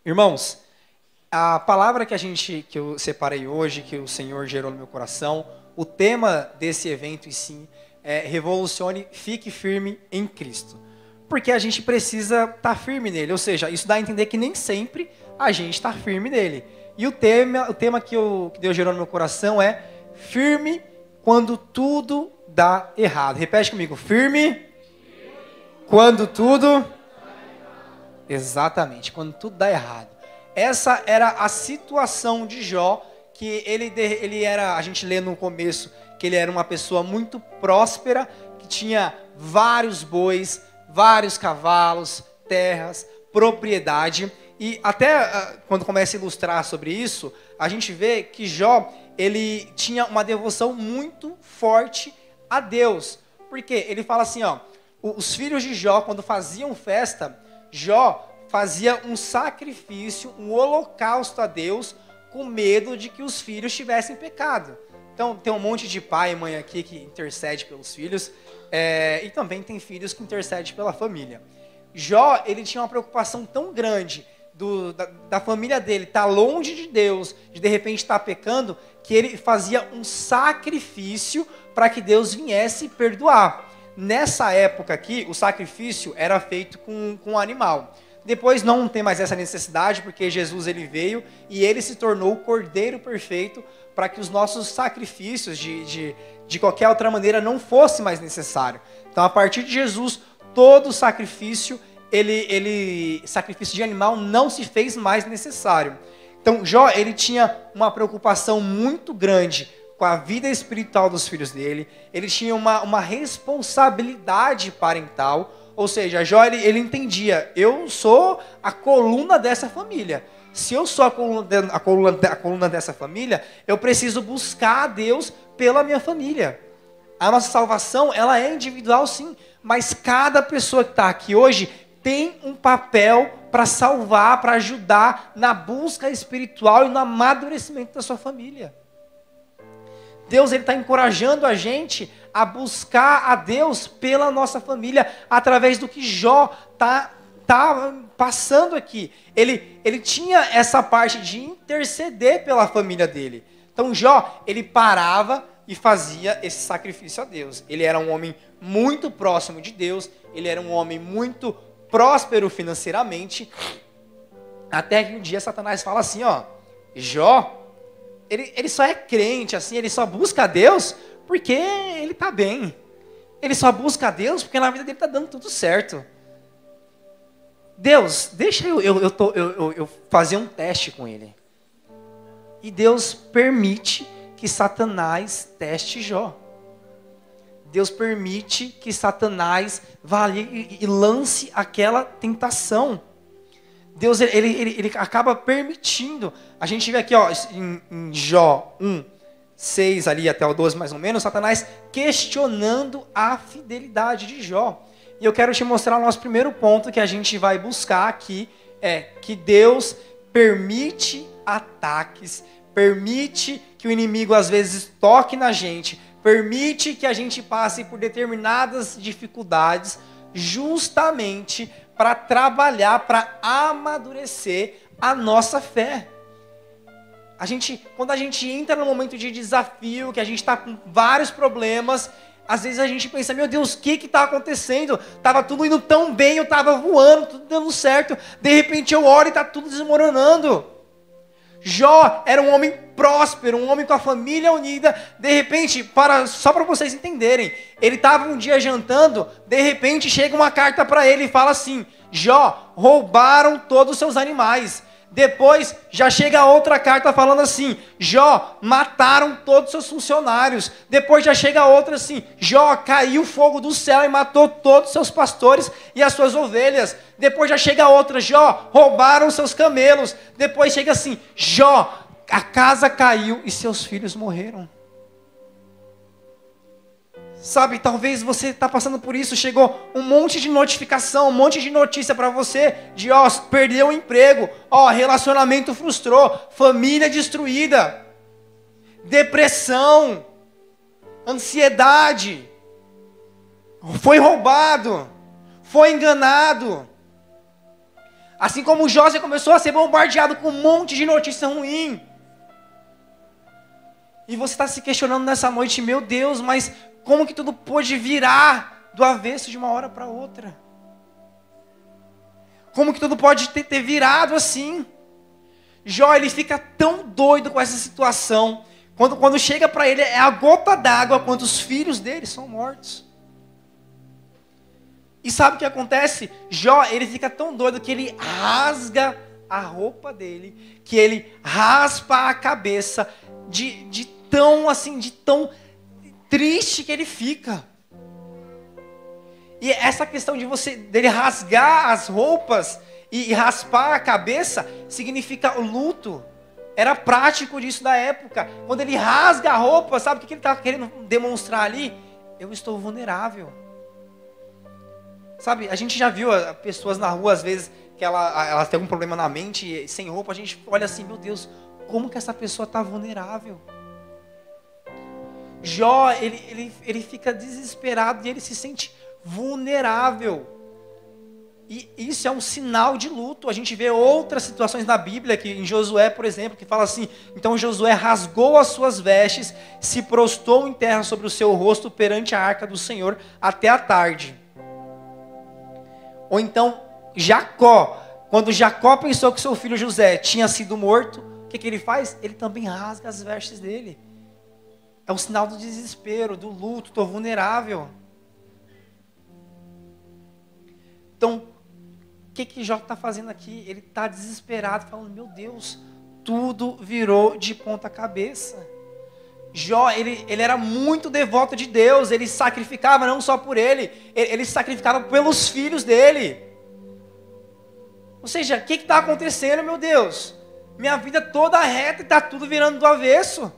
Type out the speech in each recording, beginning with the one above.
Irmãos, a palavra que eu separei hoje, que o Senhor gerou no meu coração, o tema desse evento em si é revolucione, fique firme em Cristo. Porque a gente precisa estar firme nele, ou seja, isso dá a entender que nem sempre a gente está firme nele. E o tema que Deus gerou no meu coração é firme quando tudo dá errado. Repete comigo, firme quando tudo... Exatamente, quando tudo dá errado. Essa era a situação de Jó, que ele era, a gente lê no começo, que ele era uma pessoa muito próspera, que tinha vários bois, vários cavalos, terras, propriedade. E até quando começa a ilustrar sobre isso, a gente vê que Jó, ele tinha uma devoção muito forte a Deus. Porque ele fala assim, ó, os filhos de Jó, quando faziam festa, Jó fazia um sacrifício, um holocausto a Deus, com medo de que os filhos tivessem pecado. Então, tem um monte de pai e mãe aqui que intercede pelos filhos, e também tem filhos que intercedem pela família. Jó, ele tinha uma preocupação tão grande da família dele estar longe de Deus, de repente estar pecando, que ele fazia um sacrifício para que Deus viesse perdoar. Nessa época aqui, o sacrifício era feito com um animal. Depois não tem mais essa necessidade, porque Jesus ele veio e ele se tornou o Cordeiro perfeito para que os nossos sacrifícios de qualquer outra maneira não fosse mais necessário. Então, a partir de Jesus, todo sacrifício, sacrifício de animal não se fez mais necessário. Então, Jó, ele tinha uma preocupação muito grande com a vida espiritual dos filhos dele, ele tinha uma responsabilidade parental, ou seja, Jó ele entendia, eu sou a coluna dessa família. Se eu sou a coluna dessa família, eu preciso buscar a Deus pela minha família. A nossa salvação, ela é individual sim, mas cada pessoa que está aqui hoje tem um papel para salvar, para ajudar na busca espiritual e no amadurecimento da sua família. Deus está encorajando a gente a buscar a Deus pela nossa família, através do que Jó está passando aqui. Ele tinha essa parte de interceder pela família dele. Então Jó, ele parava e fazia esse sacrifício a Deus. Ele era um homem muito próximo de Deus, ele era um homem muito próspero financeiramente, até que um dia Satanás fala assim, ó, Jó, ele só é crente, assim, ele só busca a Deus porque ele está bem. Ele só busca a Deus porque na vida dele está dando tudo certo. Deus, deixa eu fazer um teste com ele. E Deus permite que Satanás teste Jó. Deus permite que Satanás vá ali e lance aquela tentação. Deus ele acaba permitindo. A gente vê aqui, ó, em Jó 1, 6 ali até o 12 mais ou menos, Satanás questionando a fidelidade de Jó. E eu quero te mostrar o nosso primeiro ponto que a gente vai buscar aqui, é que Deus permite ataques, permite que o inimigo às vezes toque na gente, permite que a gente passe por determinadas dificuldades, justamente para trabalhar, para amadurecer a nossa fé. Quando a gente entra num momento de desafio, que a gente está com vários problemas, às vezes a gente pensa, meu Deus, o que está acontecendo? Estava tudo indo tão bem, eu estava voando, tudo dando certo, de repente eu olho e está tudo desmoronando. Jó era um homem próspero, um homem com a família unida, de repente, só para vocês entenderem, ele estava um dia jantando, de repente chega uma carta para ele e fala assim, Jó, roubaram todos os seus animais. Depois já chega outra carta falando assim, Jó, mataram todos os seus funcionários. Depois já chega outra assim, Jó, caiu fogo do céu e matou todos os seus pastores e as suas ovelhas. Depois já chega outra, Jó, roubaram seus camelos. Depois chega assim, Jó, a casa caiu e seus filhos morreram. Sabe, talvez você está passando por isso, chegou um monte de notificação, um monte de notícia para você, de perdeu o emprego, relacionamento frustrou, família destruída, depressão, ansiedade, foi roubado, foi enganado. Assim como Jó, você começou a ser bombardeado com um monte de notícia ruim. E você está se questionando nessa noite, meu Deus, mas como que tudo pôde virar do avesso de uma hora para outra? Como que tudo pode ter virado assim? Jó, ele fica tão doido com essa situação. Quando chega para ele, é a gota d'água quando os filhos dele são mortos. E sabe o que acontece? Jó, ele fica tão doido que ele rasga a roupa dele, que ele raspa a cabeça de tão triste que ele fica. E essa questão dele rasgar as roupas e raspar a cabeça significa o luto. Era prático disso da época. Quando ele rasga a roupa, sabe o que ele está querendo demonstrar ali? Eu estou vulnerável. Sabe, a gente já viu pessoas na rua, às vezes, que elas têm algum problema na mente, sem roupa, a gente olha assim, meu Deus, como que essa pessoa está vulnerável? Jó, ele fica desesperado e ele se sente vulnerável. E isso é um sinal de luto. A gente vê outras situações na Bíblia, que em Josué, por exemplo, que fala assim: então Josué rasgou as suas vestes, se prostrou em terra sobre o seu rosto perante a arca do Senhor até a tarde. Ou então Jacó, quando Jacó pensou que seu filho José tinha sido morto, o que ele faz? Ele também rasga as vestes dele. É um sinal do desespero, do luto, estou vulnerável. Então, o que Jó está fazendo aqui? Ele está desesperado, falando, meu Deus, tudo virou de ponta cabeça. Jó, ele era muito devoto de Deus, ele sacrificava não só por ele sacrificava pelos filhos dele. Ou seja, o que está acontecendo, meu Deus? Minha vida toda reta e está tudo virando do avesso.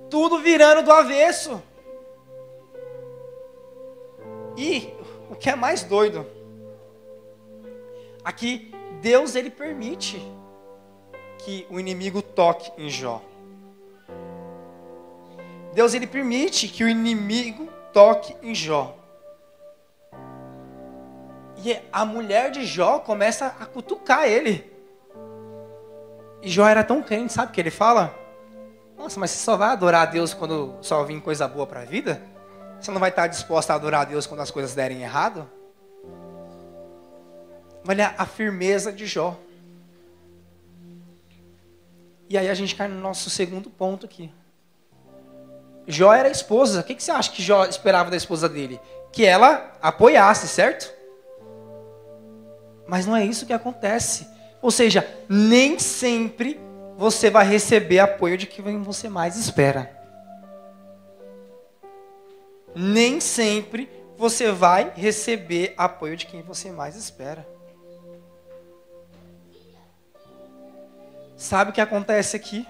Tudo virando do avesso. E o que é mais doido, aqui Deus ele permite que o inimigo toque em Jó. Deus ele permite que o inimigo toque em Jó. E a mulher de Jó começa a cutucar ele. E Jó era tão crente, sabe o que ele fala? Nossa, mas você só vai adorar a Deus quando só vir coisa boa para a vida? Você não vai estar disposta a adorar a Deus quando as coisas derem errado? Olha a firmeza de Jó. E aí a gente cai no nosso segundo ponto aqui. Jó era a esposa. O que você acha que Jó esperava da esposa dele? Que ela apoiasse, certo? Mas não é isso que acontece. Ou seja, nem sempre você vai receber apoio de quem você mais espera. Nem sempre você vai receber apoio de quem você mais espera. Sabe o que acontece aqui?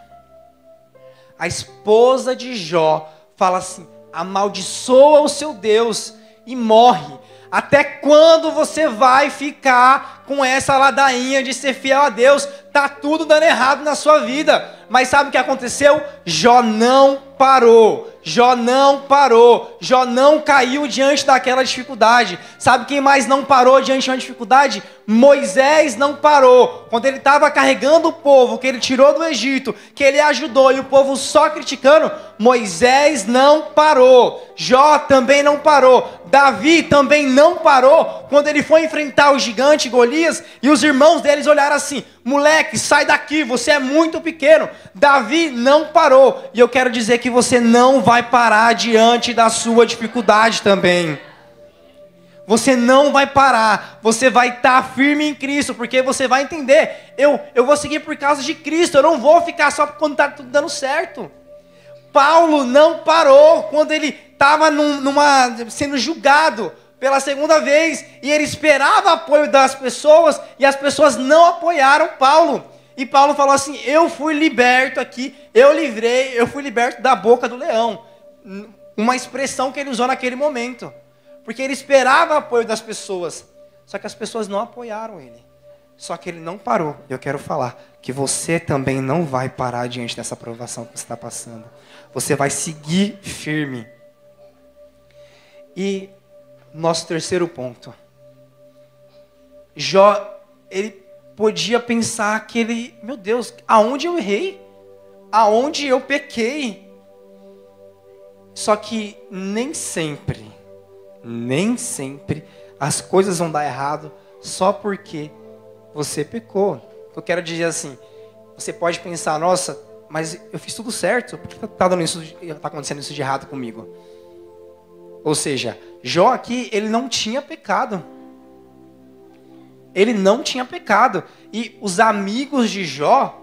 A esposa de Jó fala assim: amaldiçoa o seu Deus e morre. Até quando você vai ficar com essa ladainha de ser fiel a Deus? Tá tudo dando errado na sua vida. Mas sabe o que aconteceu? Jó não parou. Jó não parou. Jó não caiu diante daquela dificuldade. Sabe quem mais não parou diante de uma dificuldade? Moisés não parou. Quando ele estava carregando o povo, que ele tirou do Egito, que ele ajudou e o povo só criticando, Moisés não parou. Jó também não parou. Davi também não parou quando ele foi enfrentar o gigante Golias e os irmãos deles olharam assim: moleque, sai daqui, você é muito pequeno. Davi não parou. E eu quero dizer que você não vai parar diante da sua dificuldade também. Você não vai parar. Você vai estar firme em Cristo, porque você vai entender: eu vou seguir por causa de Cristo. Eu não vou ficar só quando está tudo dando certo. Paulo não parou quando ele estava sendo julgado pela segunda vez, e ele esperava apoio das pessoas, e as pessoas não apoiaram Paulo. E Paulo falou assim: eu fui liberto aqui, eu fui liberto da boca do leão. Uma expressão que ele usou naquele momento, porque ele esperava apoio das pessoas, só que as pessoas não apoiaram ele. Só que ele não parou. Eu quero falar que você também não vai parar diante dessa provação que você está passando. Você vai seguir firme. E nosso terceiro ponto. Jó, ele podia pensar que ele, meu Deus, aonde eu errei? Aonde eu pequei? Só que nem sempre as coisas vão dar errado só porque você pecou. Eu quero dizer assim, você pode pensar, nossa, mas eu fiz tudo certo, por que está acontecendo isso de errado comigo? Ou seja, Jó aqui, ele não tinha pecado. Ele não tinha pecado. E os amigos de Jó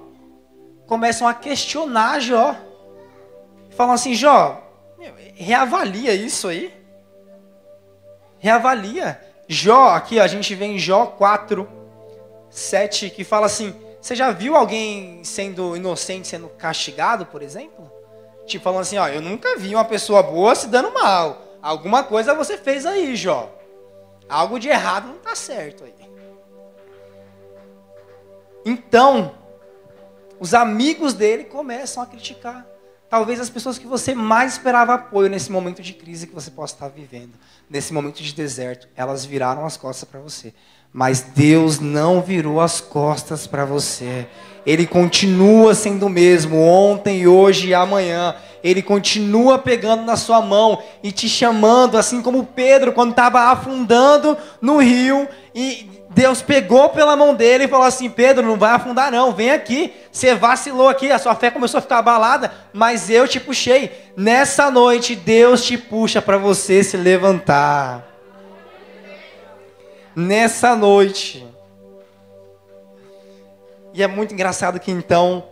começam a questionar Jó. Falam assim, Jó, reavalia isso aí. Reavalia. Jó, aqui a gente vê em Jó 4, 7, que fala assim, você já viu alguém sendo inocente, sendo castigado, por exemplo? Tipo, falando assim, ó, eu nunca vi uma pessoa boa se dando mal. Alguma coisa você fez aí, Jó. Algo de errado não está certo aí. Então, os amigos dele começam a criticar. Talvez as pessoas que você mais esperava apoio nesse momento de crise que você possa estar vivendo. Nesse momento de deserto, elas viraram as costas para você. Mas Deus não virou as costas para você. Ele continua sendo o mesmo, ontem, hoje e amanhã. Ele continua pegando na sua mão e te chamando, assim como Pedro, quando estava afundando no rio, e Deus pegou pela mão dele e falou assim, Pedro, não vai afundar não, vem aqui, você vacilou aqui, a sua fé começou a ficar abalada, mas eu te puxei. Nessa noite, Deus te puxa para você se levantar. Nessa noite. E é muito engraçado que então,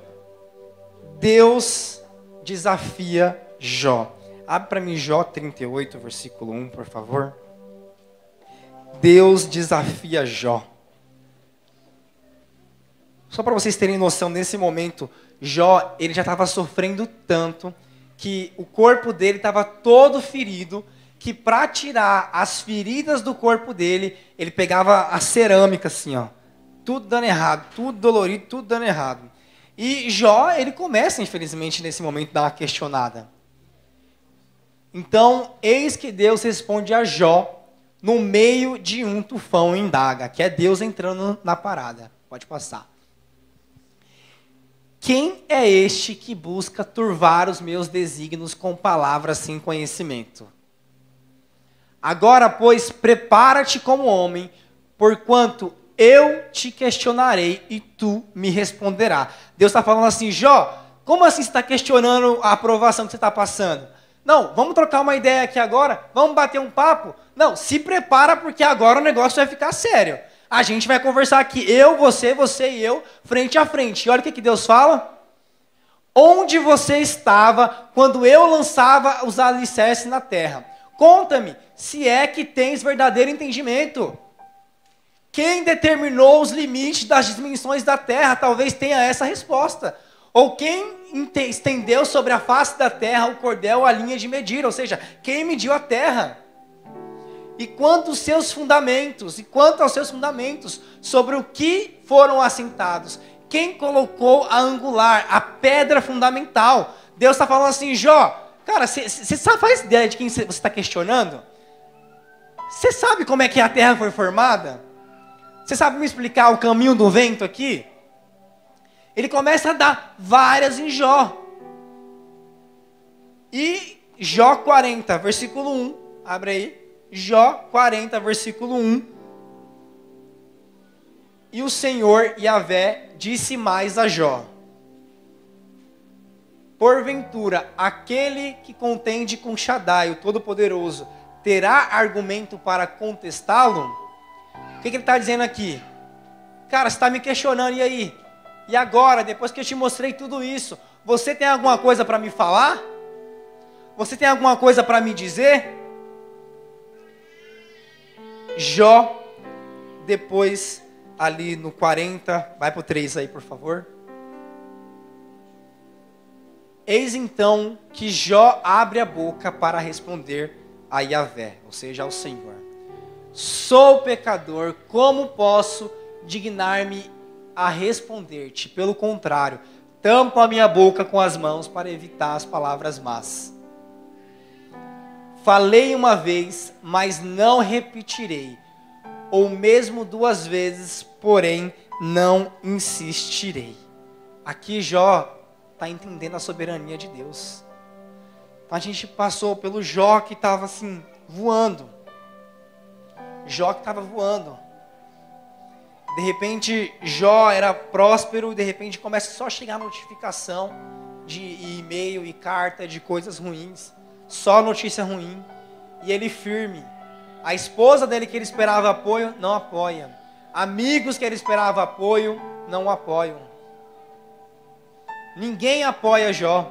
Deus desafia Jó. Abre para mim Jó 38, versículo 1, por favor. Deus desafia Jó. Só para vocês terem noção, nesse momento, Jó, ele já estava sofrendo tanto, que o corpo dele estava todo ferido, que para tirar as feridas do corpo dele, ele pegava a cerâmica assim, ó, tudo dando errado, tudo dolorido, tudo dando errado. E Jó, ele começa, infelizmente, nesse momento, a dar uma questionada. Então, eis que Deus responde a Jó, no meio de um tufão indaga, que é Deus entrando na parada. Pode passar. Quem é este que busca turvar os meus desígnios com palavras sem conhecimento? Agora, pois, prepara-te como homem, porquanto eu te questionarei e tu me responderás. Deus está falando assim, Jó, como assim você está questionando a aprovação que você está passando? Não, vamos trocar uma ideia aqui agora? Vamos bater um papo? Não, se prepara porque agora o negócio vai ficar sério. A gente vai conversar aqui, eu, você e eu, frente a frente. E olha o que Deus fala. Onde você estava quando eu lançava os alicerces na terra? Conta-me, se é que tens verdadeiro entendimento. Quem determinou os limites das dimensões da terra? Talvez tenha essa resposta. Ou quem estendeu sobre a face da terra o cordel, a linha de medir? Ou seja, quem mediu a terra? E quanto aos seus fundamentos, sobre o que foram assentados? Quem colocou a angular, a pedra fundamental? Deus está falando assim, Jó, cara, você faz ideia de quem você está questionando? Você sabe como é que a terra foi formada? Você sabe me explicar o caminho do vento aqui? Ele começa a dar várias em Jó. E Jó 40, versículo 1. Abre aí. Jó 40, versículo 1. E o Senhor Yahvé disse mais a Jó: porventura, aquele que contende com Shaddai, o Todo-Poderoso, terá argumento para contestá-lo? O que ele está dizendo aqui? Cara, você está me questionando, e aí? E agora, depois que eu te mostrei tudo isso, você tem alguma coisa para me falar? Você tem alguma coisa para me dizer? Jó, depois, ali no 40, vai para o 3 aí, por favor. Eis então que Jó abre a boca para responder a Yahvé, ou seja, ao Senhor. Sou pecador, como posso dignar-me a responder-te? Pelo contrário, tampo a minha boca com as mãos para evitar as palavras más. Falei uma vez, mas não repetirei. ou mesmo 2 vezes, porém não insistirei. Aqui Jó está entendendo a soberania de Deus. A gente passou pelo Jó que estava assim, voando. Jó que estava voando. De repente, Jó era próspero e de repente começa só a chegar notificação de e-mail e carta de coisas ruins. Só notícia ruim. E ele firme. A esposa dele que ele esperava apoio, não apoia. Amigos que ele esperava apoio, não apoiam. Ninguém apoia Jó.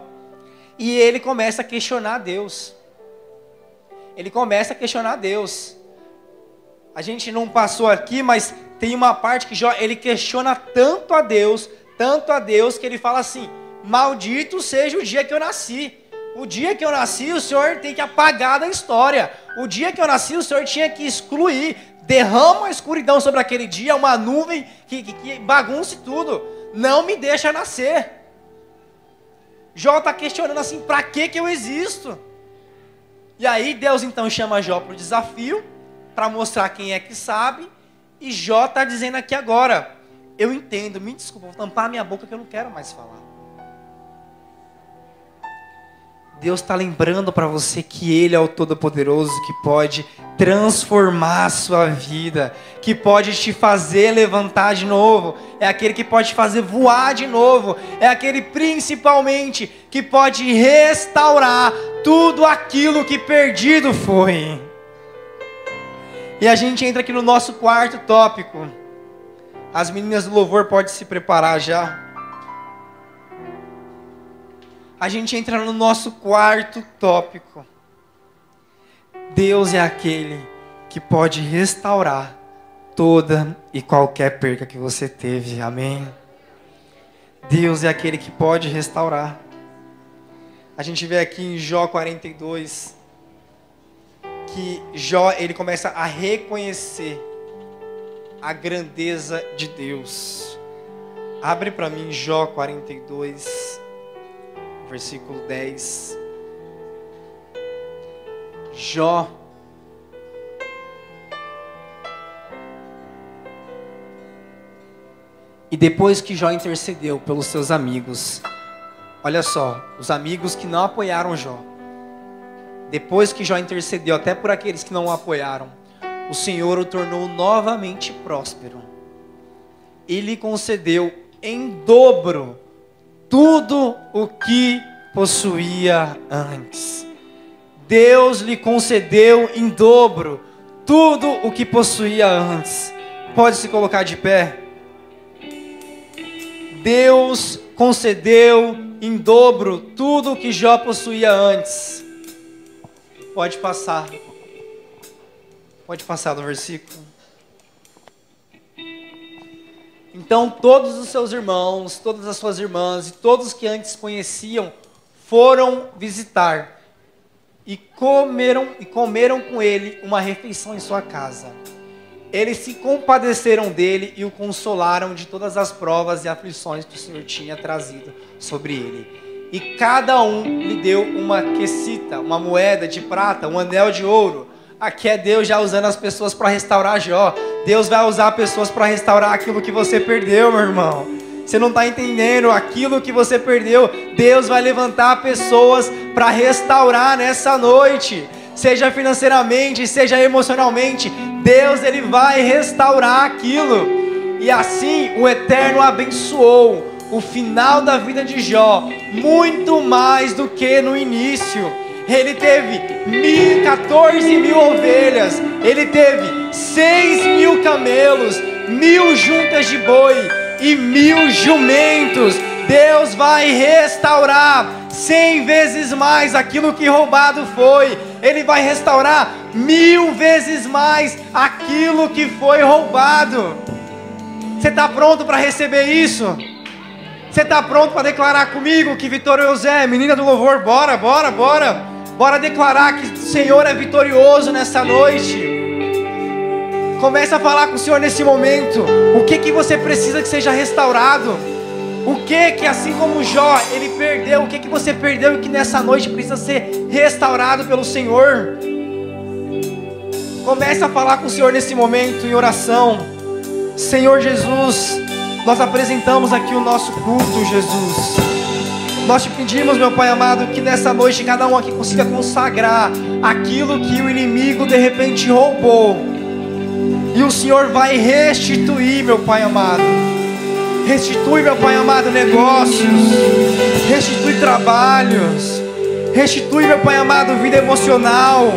E ele começa a questionar Deus. Ele começa a questionar Deus. A gente não passou aqui, mas tem uma parte que Jó, ele questiona tanto a Deus, que ele fala assim: maldito seja o dia que eu nasci. O dia que eu nasci, o Senhor tem que apagar da história. O dia que eu nasci, o Senhor tinha que excluir. Derrama a escuridão sobre aquele dia, uma nuvem que bagunce tudo. Não me deixa nascer. Jó está questionando assim, para que eu existo? E aí Deus então chama Jó para o desafio, para mostrar quem é que sabe. E Jó está dizendo aqui agora: eu entendo, me desculpa, vou tampar minha boca que eu não quero mais falar. Deus está lembrando para você que Ele é o Todo-Poderoso, que pode transformar a sua vida, que pode te fazer levantar de novo, é aquele que pode te fazer voar de novo, é aquele principalmente que pode restaurar tudo aquilo que perdido foi. E a gente entra aqui no nosso 4º tópico. As meninas do louvor podem se preparar já. A gente entra no nosso 4º tópico. Deus é aquele que pode restaurar toda e qualquer perca que você teve. Amém? Deus é aquele que pode restaurar. A gente vê aqui em Jó 42 que Jó, ele começa a reconhecer a grandeza de Deus. Abre para mim Jó 42, versículo 10. Jó. E depois que Jó intercedeu pelos seus amigos, olha só, os amigos que não apoiaram Jó, depois que Jó intercedeu até por aqueles que não o apoiaram, o Senhor o tornou novamente próspero. E lhe concedeu em dobro tudo o que possuía antes. Deus lhe concedeu em dobro tudo o que possuía antes. Pode se colocar de pé. Deus concedeu em dobro tudo o que Jó possuía antes. Pode passar. Pode passar do versículo. Então todos os seus irmãos, todas as suas irmãs e todos que antes conheciam foram visitar e comeram com ele uma refeição em sua casa. Eles se compadeceram dele e o consolaram de todas as provas e aflições que o Senhor tinha trazido sobre ele. E cada um lhe deu uma quesita, uma moeda de prata, um anel de ouro. Aqui é Deus já usando as pessoas para restaurar Jó. Deus vai usar pessoas para restaurar aquilo que você perdeu, meu irmão. Você não está entendendo aquilo que você perdeu. Deus vai levantar pessoas para restaurar nessa noite. Seja financeiramente, seja emocionalmente. Deus, Ele vai restaurar aquilo. E assim o Eterno abençoou o final da vida de Jó muito mais do que no início. Ele teve 14.000 ovelhas, ele teve 6.000 camelos, 1.000 juntas de boi e 1.000 jumentos. Deus vai restaurar 100 vezes mais aquilo que roubado foi. Ele vai restaurar 1.000 vezes mais aquilo que foi roubado. Você está pronto para receber isso? Você está pronto para declarar comigo que vitorioso é? Menina do louvor, bora, bora, bora. Bora declarar que o Senhor é vitorioso nessa noite. Começa a falar com o Senhor nesse momento. O que você precisa que seja restaurado? O que assim como Jó, ele perdeu? O que você perdeu e que nessa noite precisa ser restaurado pelo Senhor? Comece a falar com o Senhor nesse momento em oração. Senhor Jesus, nós apresentamos aqui o nosso culto, Jesus. Nós te pedimos, meu Pai amado, que nessa noite cada um aqui consiga consagrar aquilo que o inimigo de repente roubou. E o Senhor vai restituir, meu Pai amado. Restitui, meu Pai amado, negócios. Restitui trabalhos. Restitui, meu Pai amado, vida emocional.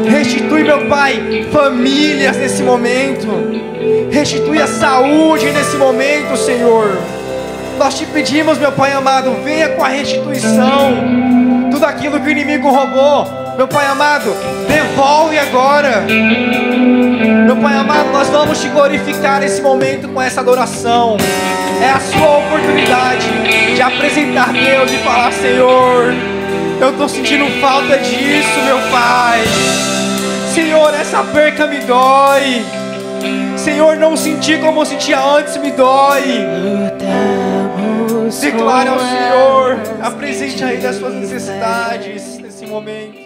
Restitui, meu Pai, famílias nesse momento. Restitui a saúde nesse momento, Senhor. Nós te pedimos, meu Pai amado, venha com a restituição. Tudo aquilo que o inimigo roubou, meu Pai amado, devolve agora. Meu Pai amado, nós vamos te glorificar nesse momento com essa adoração. É a sua oportunidade de apresentar Deus e falar: Senhor, eu estou sentindo falta disso, meu Pai. Senhor, essa perca me dói. Senhor, não sentir como eu sentia antes me dói. Declare ao Senhor, apresente aí as suas necessidades nesse momento.